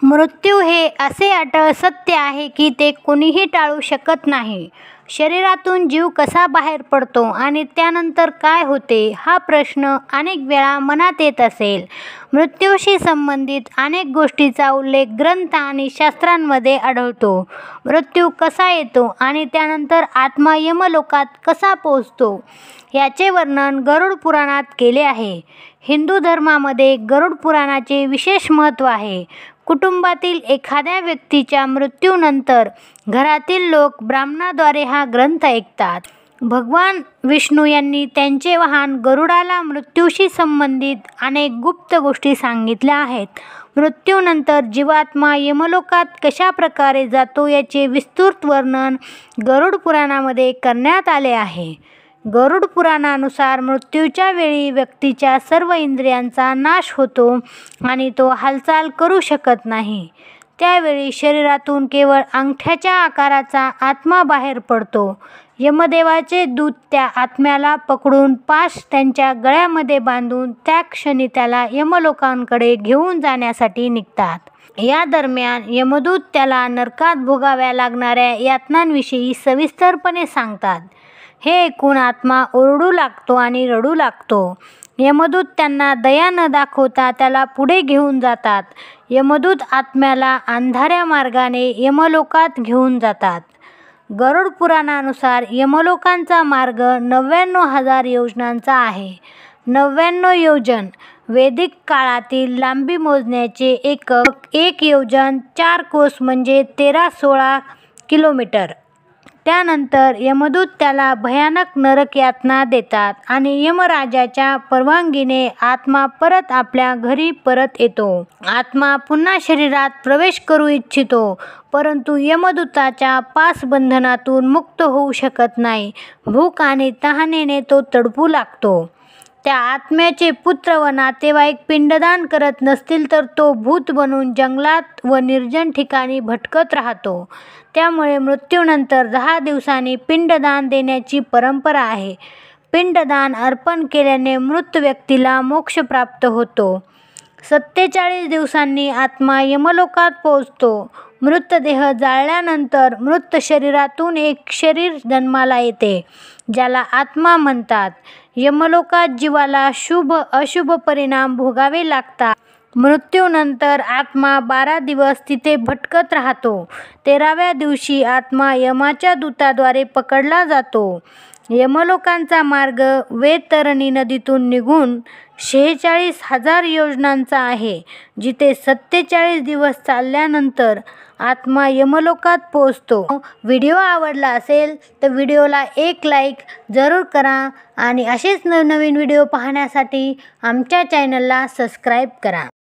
मृत्यू हे असे अटळ सत्य आहे की ते कोणीही टाळू शकत नाही. शरीरातून जीव कसा बाहेर पडतो आणि त्यानंतर काय होते हा प्रश्न अनेक वेळा मनात येत असेल. मृत्यूशी संबंधित अनेक गोष्टींचा उल्लेख ग्रंथ आणि शास्त्रांमध्ये आढळतो. मृत्यू कसा येतो आणि त्यानंतर आत्मा यमलोकात कसा पोहोचतो याचे वर्णन गरुड पुराणात केले आहे. हिंदू धर्मामध्ये गरुड पुराणाचे विशेष महत्त्व आहे. कुटुंबातील एखाद्या व्यक्तीच्या मृत्यूनंतर घरातील लोक ब्राह्मणाद्वारे हा ग्रंथ ऐकतात. भगवान विष्णू यांनी त्यांचे वाहन गरुडाला मृत्यूशी संबंधित अनेक गुप्त गोष्टी सांगितल्या आहेत. मृत्यूनंतर जीवात्मा यमलोकात कशा प्रकारे जातो याचे विस्तृत वर्णन गरुड पुराणामध्ये करण्यात आले आहे. गरुड पुराणानुसार मृत्यूच्या वेळी व्यक्तीच्या सर्व इंद्रियांचा नाश होतो आणि तो हालचाल करू शकत नाही. त्यावेळी शरीरातून केवळ अंगठ्याच्या आकाराचा आत्मा बाहेर पडतो. यमदेवाचे दूत त्या आत्म्याला पकडून पाश त्यांच्या गळ्यामध्ये बांधून त्या क्षणी त्याला यमलोकांकडे घेऊन जाण्यासाठी निघतात. या दरम्यान यमदूत त्याला नरकात भोगाव्या लागणाऱ्या यातनांविषयी सविस्तरपणे सांगतात. हे ऐकून आत्मा ओरडू लागतो आणि रडू लागतो. यमदूत त्यांना दया न दाखवता त्याला पुढे घेऊन जातात. यमदूत आत्म्याला अंधाऱ्या मार्गाने यमलोकात घेऊन जातात. गरुड पुराणानुसार यमलोकांचा मार्ग 99,000 योजनांचा आहे. 99 योजन वैदिक काळातील लांबी मोजण्याचे एकक. 1 योजन 4 कोस म्हणजे 13-16 किलोमीटर. त्यानंतर यमदूत त्याला भयानक नरक यातना देतात आणि यमराजाच्या परवानगीने आत्मा परत आपल्या घरी परत येतो. आत्मा पुन्हा शरीरात प्रवेश करू इच्छितो परंतु यमदूताच्या पाशबंधनातून मुक्त होऊ शकत नाही. भूक आणि तहानेने तो तडफू लागतो. त्या आत्म्याचे पुत्र व नातेवाईक पिंडदान करत नसतील तर तो भूत बनून जंगलात व निर्जन ठिकाणी भटकत राहतो. त्यामुळे मृत्यूनंतर 10 दिवसांनी पिंडदान देण्याची परंपरा आहे. पिंडदान अर्पण केल्याने मृत व्यक्तीला मोक्ष प्राप्त होतो. 47 दिवसांनी आत्मा यमलोकात पोहोचतो. मृतदेह जाळल्यानंतर मृत शरीरातून एक शरीर जन्माला येते ज्याला आत्मा म्हणतात. यमलोकात जीवाला शुभ अशुभ परिणाम भोगावे लागतात. मृत्यूनंतर आत्मा 12 दिवस तिथे भटकत राहतो. 13व्या दिवशी आत्मा यमाच्या दूताद्वारे पकडला जातो. यमलोकांचा मार्ग वैतरणी नदीतून निघून 46,000 योजनांचा आहे, जिथे 47 दिवस चालल्यानंतर आत्मा यमलोकात पोहोचतो. व्हिडिओ आवडला असेल तर व्हिडिओला एक लाईक जरूर करा आणि असेच नवनवीन व्हिडिओ पाहण्यासाठी आमच्या चॅनलला सबस्क्राईब करा.